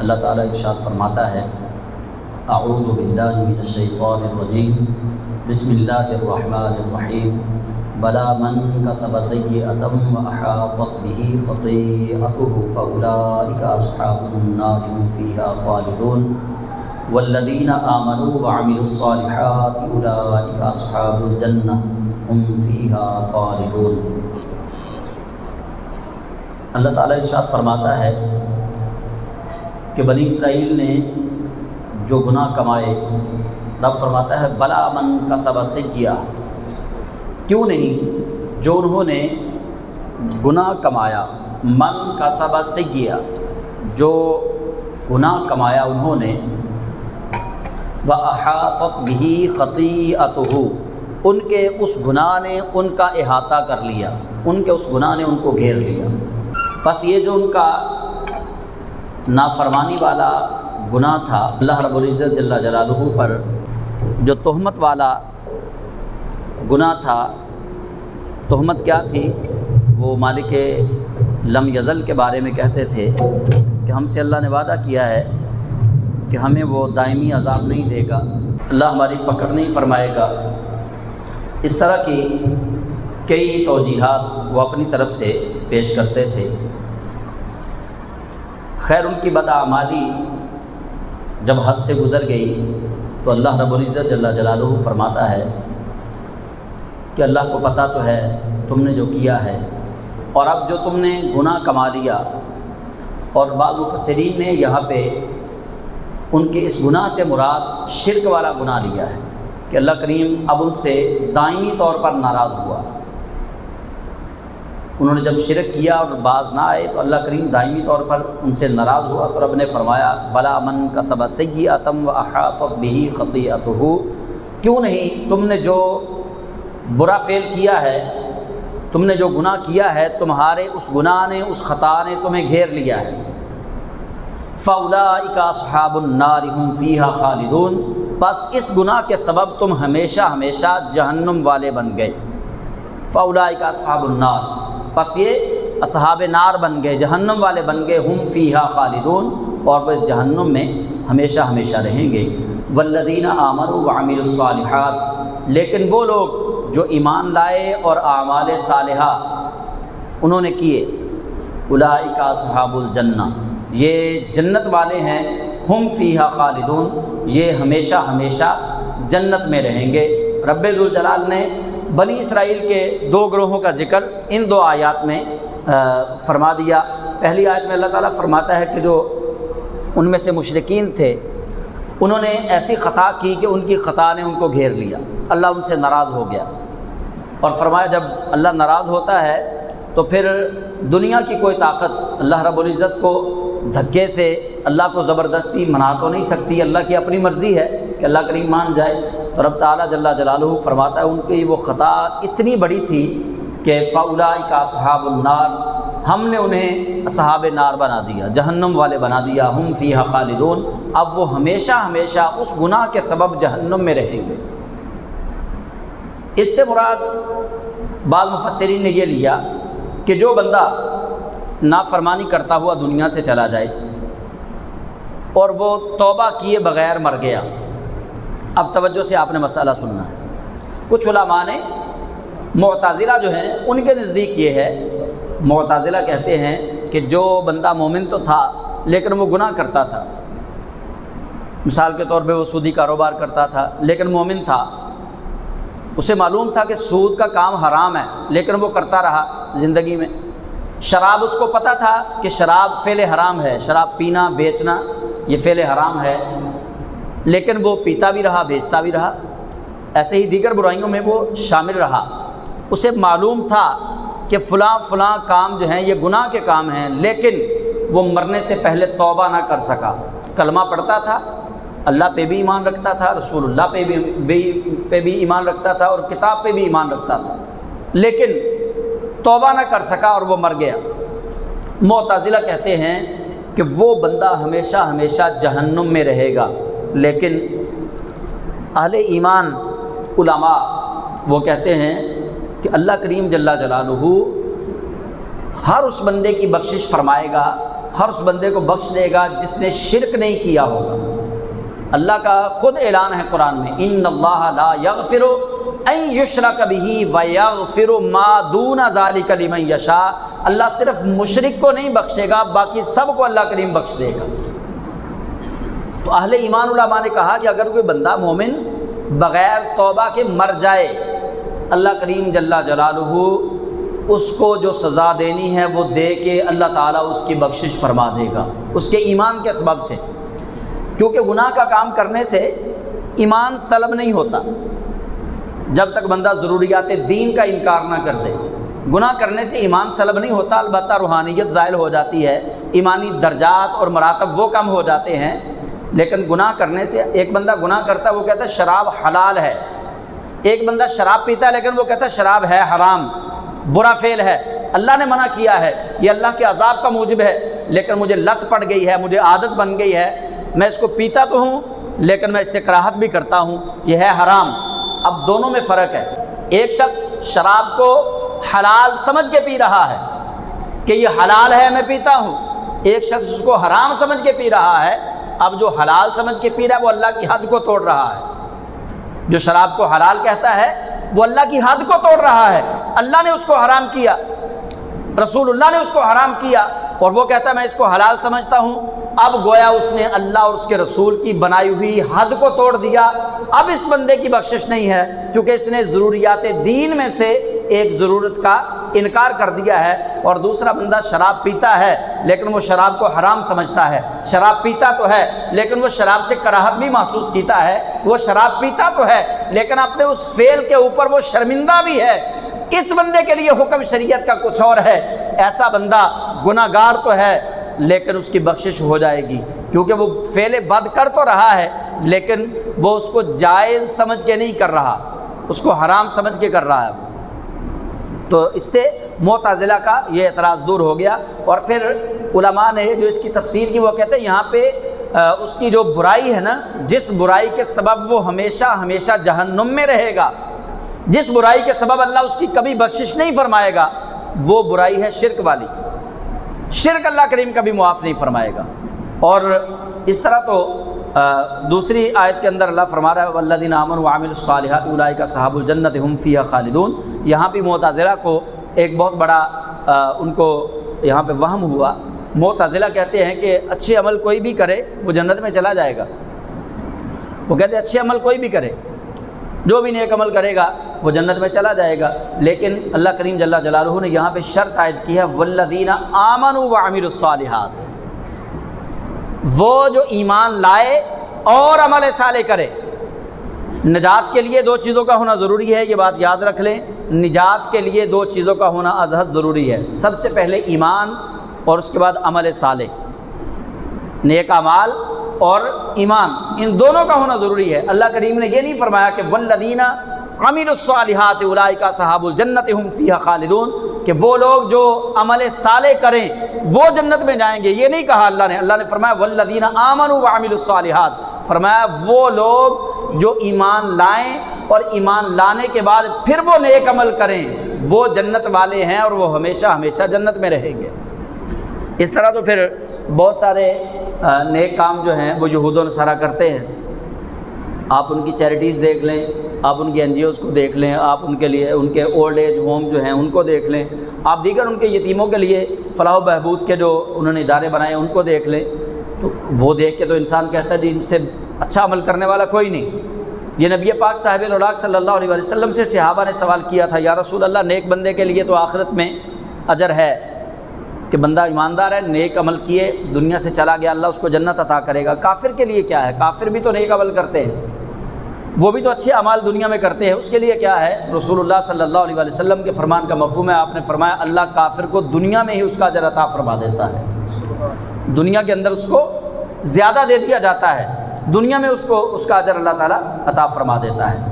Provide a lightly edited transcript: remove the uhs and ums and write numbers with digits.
اللہ تعالیٰ ارشاد فرماتا ہے اعوذ باللہ من الشیطان الرجیم بسم اللہ الرحمن الرحیم بلا من کسب سیئۃ واحاطت بہ خطیئتہ فاولئک اصحاب النار هم فیہا خالدون والذین آمنوا وعملوا الصالحات اولئک اصحاب الجنہ هم فیہا خالدون۔ اللہ تعالیٰ ارشاد فرماتا ہے کہ بنی اسرائیل نے جو گناہ کمائے، رب فرماتا ہے بلا من کسب سیئہ، کیوں نہیں جو انہوں نے گناہ کمایا، من کسب سیئہ، جو گناہ کمایا انہوں نے، وَأَحَاطَتْ بِهِ خَطِیئَتُهُ، ان کے اس گناہ نے ان کا احاطہ کر لیا، ان کے اس گناہ نے ان کو گھیر لیا۔ بس یہ جو ان کا نافرمانی والا گناہ تھا، اللہ رب العزت جل جلالہ پر جو تہمت والا گناہ تھا، تہمت کیا تھی؟ وہ مالک لم یزل کے بارے میں کہتے تھے کہ ہم سے اللہ نے وعدہ کیا ہے کہ ہمیں وہ دائمی عذاب نہیں دے گا، اللہ ہماری پکڑ نہیں فرمائے گا۔ اس طرح کی کئی توجیحات وہ اپنی طرف سے پیش کرتے تھے۔ خیر، ان کی بداعمالی جب حد سے گزر گئی تو اللہ رب العزت جل جلالہ فرماتا ہے کہ اللہ کو پتہ تو ہے تم نے جو کیا ہے، اور اب جو تم نے گناہ کما لیا۔ اور بعض مفسرین نے یہاں پہ ان کے اس گناہ سے مراد شرک والا گناہ لیا ہے کہ اللہ کریم اب ان سے دائمی طور پر ناراض ہوا۔ انہوں نے جب شرک کیا اور باز نہ آئے تو اللہ کریم دائمی طور پر ان سے ناراض ہوا، تو رب نے فرمایا بلا من کسب سیئۃ واحاطت بہ خطیئتہ، کیوں نہیں تم نے جو برا فعل کیا ہے، تم نے جو گناہ کیا ہے، تمہارے اس گناہ نے، اس خطا نے تمہیں گھیر لیا ہے۔ فاولئک اصحاب النار هم فیہا خالدون، بس اس گناہ کے سبب تم ہمیشہ ہمیشہ جہنم والے بن گئے۔ فاولئک اصحاب النار، پس یہ اصحاب نار بن گئے، جہنم والے بن گئے، ہم فیہا خالدون، اور وہ اس جہنم میں ہمیشہ ہمیشہ رہیں گے۔ والذین آمنوا وعملوا الصالحات، لیکن وہ لوگ جو ایمان لائے اور اعمال صالحہ انہوں نے کیے، اولئک اصحاب الجنہ، یہ جنت والے ہیں، ہم فیہا خالدون، یہ ہمیشہ ہمیشہ جنت میں رہیں گے۔ رب ذوالجلال نے بنی اسرائیل کے دو گروہوں کا ذکر ان دو آیات میں فرما دیا۔ پہلی آیت میں اللہ تعالیٰ فرماتا ہے کہ جو ان میں سے مشرکین تھے، انہوں نے ایسی خطا کی کہ ان کی خطا نے ان کو گھیر لیا، اللہ ان سے ناراض ہو گیا۔ اور فرمایا جب اللہ ناراض ہوتا ہے تو پھر دنیا کی کوئی طاقت اللہ رب العزت کو دھکے سے، اللہ کو زبردستی منا تو نہیں سکتی، اللہ کی اپنی مرضی ہے کہ اللہ کریم مان جائے۔ تو رب تعالیٰ جل جلالہ فرماتا ہے ان کی وہ خطا اتنی بڑی تھی کہ فاولئک اصحاب النار، ہم نے انہیں اصحاب نار بنا دیا، جہنم والے بنا دیا، ہم فیہا خالدون، اب وہ ہمیشہ ہمیشہ اس گناہ کے سبب جہنم میں رہیں گے۔ اس سے مراد بعض مفسرین نے یہ لیا کہ جو بندہ نافرمانی کرتا ہوا دنیا سے چلا جائے اور وہ توبہ کیے بغیر مر گیا۔ اب توجہ سے آپ نے مسئلہ سننا ہے۔ کچھ علماء نے، معتزلہ جو ہیں ان کے نزدیک یہ ہے، معتزلہ کہتے ہیں کہ جو بندہ مومن تو تھا لیکن وہ گناہ کرتا تھا، مثال کے طور پہ وہ سودی کاروبار کرتا تھا لیکن مومن تھا، اسے معلوم تھا کہ سود کا کام حرام ہے لیکن وہ کرتا رہا زندگی میں۔ شراب، اس کو پتہ تھا کہ شراب فعل حرام ہے، شراب پینا بیچنا یہ فعل حرام ہے، لیکن وہ پیتا بھی رہا، بیچتا بھی رہا، ایسے ہی دیگر برائیوں میں وہ شامل رہا۔ اسے معلوم تھا کہ فلاں فلاں کام جو ہیں یہ گناہ کے کام ہیں، لیکن وہ مرنے سے پہلے توبہ نہ کر سکا۔ کلمہ پڑھتا تھا، اللہ پہ بھی ایمان رکھتا تھا، رسول اللہ پہ بھی ایمان رکھتا تھا اور کتاب پہ بھی ایمان رکھتا تھا، لیکن توبہ نہ کر سکا اور وہ مر گیا۔ معتزلہ کہتے ہیں کہ وہ بندہ ہمیشہ ہمیشہ جہنم میں رہے گا، لیکن اہل ایمان علماء وہ کہتے ہیں کہ اللہ کریم جل جلالہ ہر اس بندے کی بخشش فرمائے گا ہر اس بندے کو بخش دے گا جس نے شرک نہیں کیا ہوگا۔ اللہ کا خود اعلان ہے قرآن میں، ان اللہ لا یغفر ان یشرک بہ ویغفر ما دون ذلک لمن یشاء، اللہ صرف مشرک کو نہیں بخشے گا، باقی سب کو اللہ کریم بخش دے گا۔ تو اہل ایمان علماء نے کہا کہ اگر کوئی بندہ مومن بغیر توبہ کے مر جائے، اللہ کریم جل جلالہ اس کو جو سزا دینی ہے وہ دے کے اللہ تعالیٰ اس کی بخشش فرما دے گا اس کے ایمان کے سبب سے، کیونکہ گناہ کا کام کرنے سے ایمان سلب نہیں ہوتا جب تک بندہ ضروریات دین کا انکار نہ کر دے۔ گناہ کرنے سے ایمان سلب نہیں ہوتا، البتہ روحانیت زائل ہو جاتی ہے، ایمانی درجات اور مراتب وہ کم ہو جاتے ہیں، لیکن گناہ کرنے سے ایک بندہ گناہ کرتا ہے وہ کہتا ہے شراب حلال ہے، ایک بندہ شراب پیتا ہے لیکن وہ کہتا ہے شراب ہے حرام، برا فعل ہے، اللہ نے منع کیا ہے، یہ اللہ کے عذاب کا موجب ہے، لیکن مجھے لت پڑ گئی ہے، مجھے عادت بن گئی ہے، میں اس کو پیتا تو ہوں لیکن میں اس سے کراہت بھی کرتا ہوں، یہ ہے حرام۔ اب دونوں میں فرق ہے، ایک شخص شراب کو حلال سمجھ کے پی رہا ہے کہ یہ حلال ہے میں پیتا ہوں، ایک شخص اس کو حرام سمجھ کے پی رہا ہے۔ اب جو حلال سمجھ کے پی رہا ہے وہ اللہ کی حد کو توڑ رہا ہے، جو شراب کو حلال کہتا ہے وہ اللہ کی حد کو توڑ رہا ہے، اللہ نے اس کو حرام کیا، رسول اللہ نے اس کو حرام کیا، اور وہ کہتا ہے میں اس کو حلال سمجھتا ہوں۔ اب گویا اس نے اللہ اور اس کے رسول کی بنائی ہوئی حد کو توڑ دیا، اب اس بندے کی بخشش نہیں ہے، کیونکہ اس نے ضروریات دین میں سے ایک ضرورت کا انکار کر دیا ہے۔ اور دوسرا بندہ شراب پیتا ہے لیکن وہ شراب کو حرام سمجھتا ہے، شراب پیتا تو ہے لیکن وہ شراب سے کراہت بھی محسوس کیتا ہے، وہ شراب پیتا تو ہے لیکن اپنے اس فعل کے اوپر وہ شرمندہ بھی ہے۔ اس بندے کے لیے حکم شریعت کا کچھ اور ہے، ایسا بندہ گناہ گار تو ہے لیکن اس کی بخشش ہو جائے گی، کیونکہ وہ فعل بد کر تو رہا ہے لیکن وہ اس کو جائز سمجھ کے نہیں کر رہا، اس کو حرام سمجھ کے کر رہا ہے۔ تو اس سے معتزلہ کا یہ اعتراض دور ہو گیا۔ اور پھر علماء نے جو اس کی تفسیر کی وہ کہتے ہیں یہاں پہ اس کی جو برائی ہے نا، جس برائی کے سبب وہ ہمیشہ ہمیشہ جہنم میں رہے گا، جس برائی کے سبب اللہ اس کی کبھی بخشش نہیں فرمائے گا، وہ برائی ہے شرک والی، شرک اللہ کریم کبھی معاف نہیں فرمائے گا۔ اور اس طرح تو دوسری آیت کے اندر اللہ فرما رہا ہے والذین آمنوا وعملوا الصالحات اولئک اصحاب الجنۃ هم فیہا خالدون۔ یہاں پہ معتزلہ کو ایک بہت بڑا ان کو یہاں پہ وہم ہوا۔ معتزلہ کہتے ہیں کہ اچھے عمل کوئی بھی کرے وہ جنت میں چلا جائے گا، وہ کہتے ہیں اچھے عمل کوئی بھی کرے، جو بھی نیک عمل کرے گا وہ جنت میں چلا جائے گا، لیکن اللہ کریم جل جلالہ نے یہاں پہ شرط عائد کی ہے والذین آمنوا وعملوا الصالحات، وہ جو ایمان لائے اور عمل صالح کرے۔ نجات کے لیے دو چیزوں کا ہونا ضروری ہے، یہ بات یاد رکھ لیں، نجات کے لیے دو چیزوں کا ہونا ازحد ضروری ہے، سب سے پہلے ایمان اور اس کے بعد عمل صالح، نیک اعمال اور ایمان، ان دونوں کا ہونا ضروری ہے۔ اللہ کریم نے یہ نہیں فرمایا کہ والذین عملوا الصالحات اولئک اصحاب الجنۃ هم فیہا خالدون، کہ وہ لوگ جو عمل صالح کریں وہ جنت میں جائیں گے، یہ نہیں کہا اللہ نے فرمایا والذین آمنوا وعملوا الصالحات، فرمایا وہ لوگ جو ایمان لائیں اور ایمان لانے کے بعد پھر وہ نیک عمل کریں وہ جنت والے ہیں اور وہ ہمیشہ ہمیشہ جنت میں رہیں گے۔ اس طرح تو پھر بہت سارے نیک کام جو ہیں وہ یہود و نصارہ کرتے ہیں، آپ ان کی چیریٹیز دیکھ لیں، آپ ان کی NGOs کو دیکھ لیں، آپ ان کے لیے ان کے اولڈ ایج ہوم جو ہیں ان کو دیکھ لیں، آپ دیگر ان کے یتیموں کے لیے فلاح و بہبود کے جو انہوں نے ادارے بنائے ان کو دیکھ لیں، تو وہ دیکھ کے تو انسان کہتا ہے جی ان سے اچھا عمل کرنے والا کوئی نہیں۔ یہ نبی پاک صاحب الولاق صلی اللہ علیہ وسلم سے صحابہ نے سوال کیا تھا یا رسول اللہ نیک بندے کے لیے تو آخرت میں اجر ہے کہ بندہ ایماندار ہے، نیک عمل کیے، دنیا سے چلا گیا، اللہ اس کو جنت عطا کرے گا، کافر کے لیے کیا ہے؟ کافر بھی تو نیک عمل کرتے ہیں، وہ بھی تو اچھے اعمال دنیا میں کرتے ہیں، اس کے لیے کیا ہے؟ رسول اللہ صلی اللہ علیہ وسلم کے فرمان کا مفہوم ہے، آپ نے فرمایا اللہ کافر کو دنیا میں ہی اس کا اجر عطا فرما دیتا ہے، دنیا کے اندر اس کو زیادہ دے دیا جاتا ہے، دنیا میں اس کو اس کا اجر اللہ تعالیٰ عطا فرما دیتا ہے۔